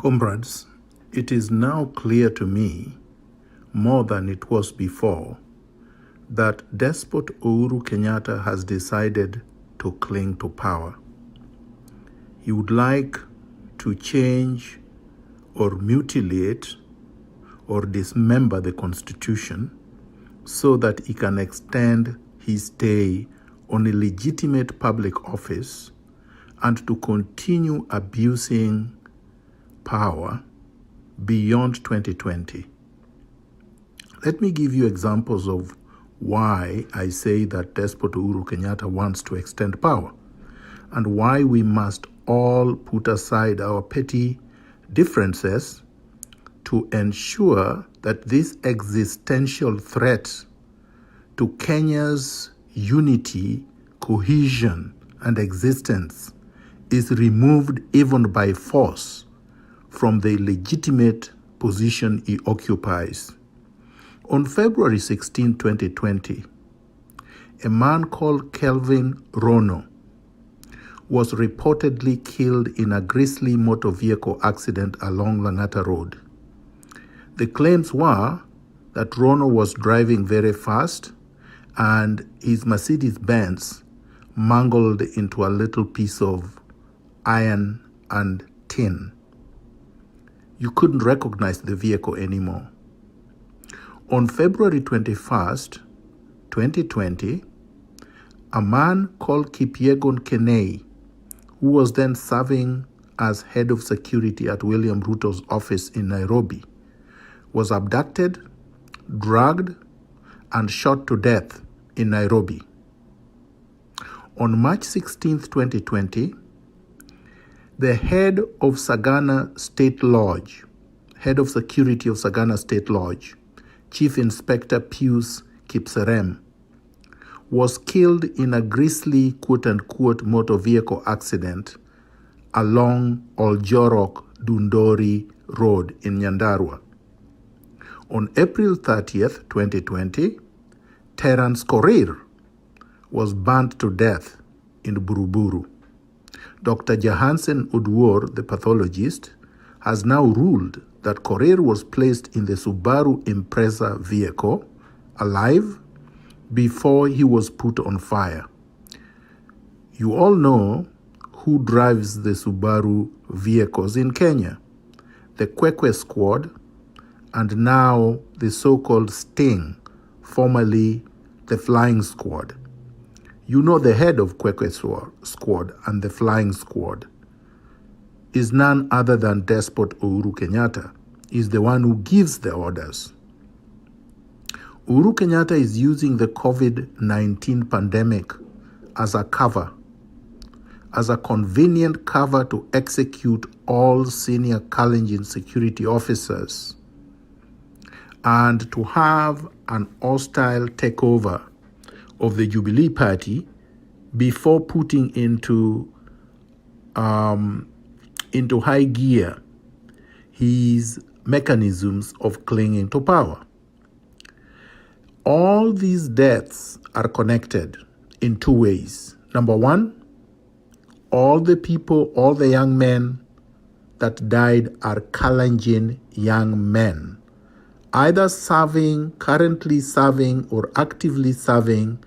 Comrades, it is now clear to me, more than it was before, that despot Uhuru Kenyatta has decided to cling to power. He would like to change or mutilate or dismember the Constitution so that he can extend his stay on a legitimate public office and to continue abusing power beyond 2020. Let me give you examples of why I say that despot Uhuru Kenyatta wants to extend power and why we must all put aside our petty differences to ensure that this existential threat to Kenya's unity, cohesion, and existence is removed even by force from the legitimate position he occupies. On February 16, 2020, a man called Kelvin Rono was reportedly killed in a grisly motor vehicle accident along Langata Road. The claims were that Rono was driving very fast and his Mercedes-Benz mangled into a little piece of iron and tin. You couldn't recognize the vehicle anymore. On February 21st, 2020, a man called Kipyegon Kenei, who was then serving as head of security at William Ruto's office in Nairobi, was abducted, drugged, and shot to death in Nairobi. On March 16, 2020, the head of Sagana State Lodge, head of security of Sagana State Lodge, Chief Inspector Pius Kipserem, was killed in a grisly quote-unquote motor vehicle accident along Oljorok Dundori Road in Nyandarua. On April 30th, 2020, Terence Korir was burnt to death in Buruburu. Dr. Jahansen Udwor, the pathologist, has now ruled that Korir was placed in the Subaru Impreza vehicle, alive, before he was put on fire. You all know who drives the Subaru vehicles in Kenya: the Kwekwe Squad, and now the so-called Sting, formerly the Flying Squad. You know the head of Kwekwe Squad and the Flying Squad is none other than despot Uhuru Kenyatta. Is the one who gives the orders. Uhuru Kenyatta is using the COVID-19 pandemic as a cover, as a convenient cover to execute all senior Kalenjin security officers and to have an hostile takeover of the Jubilee Party before putting into high gear his mechanisms of clinging to power. All these deaths are connected in two ways. Number one, all the young men that died are Kalenjin young men, either currently serving or actively serving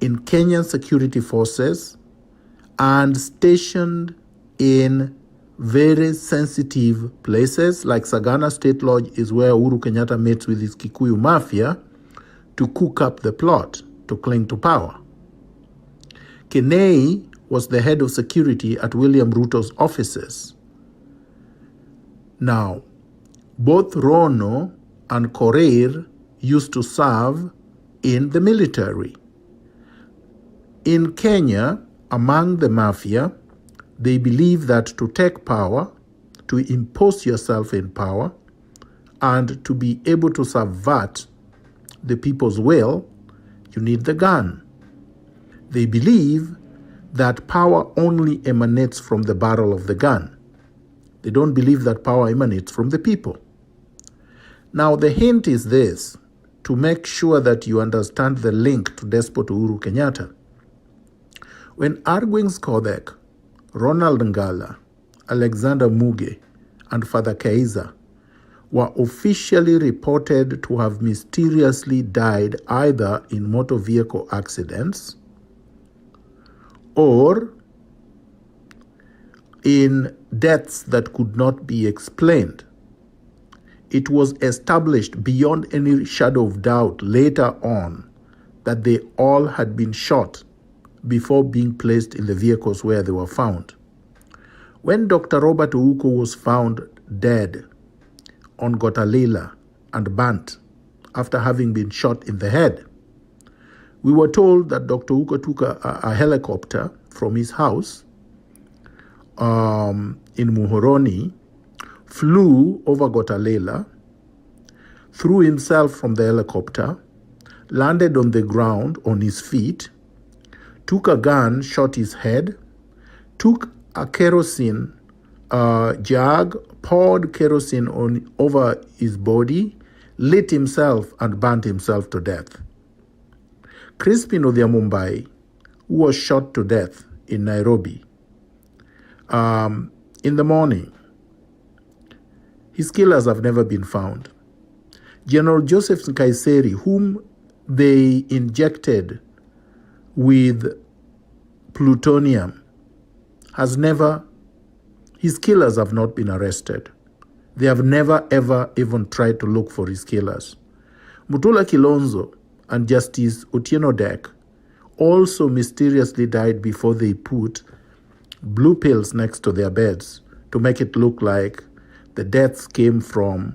in Kenyan security forces and stationed in very sensitive places like Sagana State Lodge is where Uhuru Kenyatta meets with his Kikuyu mafia to cook up the plot to cling to power. Kenei was the head of security at William Ruto's offices. Now, both Rono and Korir used to serve in the military. In Kenya, among the mafia, they believe that to take power, to impose yourself in power, and to be able to subvert the people's will, you need the gun. They believe that power only emanates from the barrel of the gun. They don't believe that power emanates from the people. Now, the hint is this, to make sure that you understand the link to despot Uhuru Kenyatta. When Arguing Skodek, Ronald Ngala, Alexander Muge, and Father Kaiser were officially reported to have mysteriously died either in motor vehicle accidents or in deaths that could not be explained. It was established beyond any shadow of doubt later on that they all had been shot before being placed in the vehicles where they were found. When Dr. Robert Ouko was found dead on Gotalela and burnt after having been shot in the head, we were told that Dr. Ouko took a helicopter from his house in Muhoroni, flew over Gotalela, threw himself from the helicopter, landed on the ground on his feet, took a gun, shot his head, took a kerosene jug, poured kerosene over his body, lit himself and burnt himself to death. Crispin Odhiambo, who was shot to death in Nairobi, in the morning, his killers have never been found. General Joseph Nkaiseri, whom they injected with plutonium, his killers have not been arrested. They have never ever even tried to look for his killers. Mutula Kilonzo and Justice Otieno Dek also mysteriously died before they put blue pills next to their beds to make it look like the deaths came from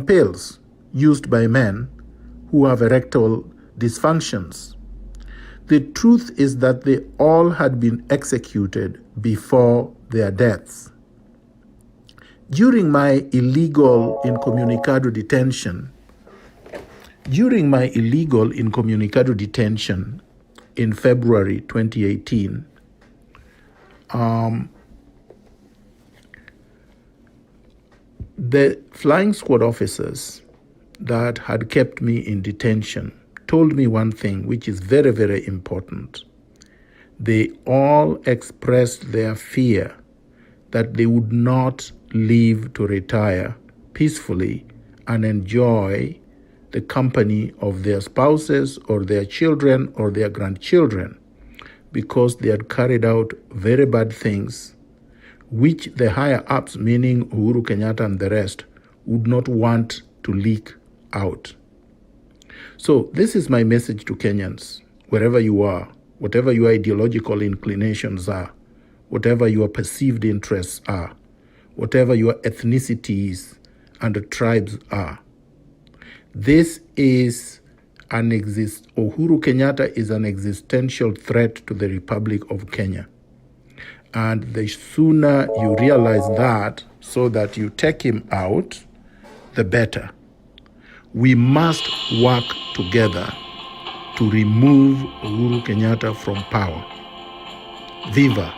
pills used by men who have erectile dysfunctions. The truth is that they all had been executed before their deaths. During my illegal incommunicado detention in February 2018, the flying squad officers that had kept me in detention told me one thing, which is very, very important. They all expressed their fear that they would not live to retire peacefully and enjoy the company of their spouses or their children or their grandchildren, because they had carried out very bad things which the higher ups, meaning Uhuru Kenyatta and the rest, would not want to leak out. So this is my message to Kenyans, wherever you are, whatever your ideological inclinations are, whatever your perceived interests are, whatever your ethnicities and tribes are. This is Uhuru Kenyatta is an existential threat to the Republic of Kenya. And the sooner you realize that, so that you take him out, the better. We must work together to remove Uhuru Kenyatta from power. Viva!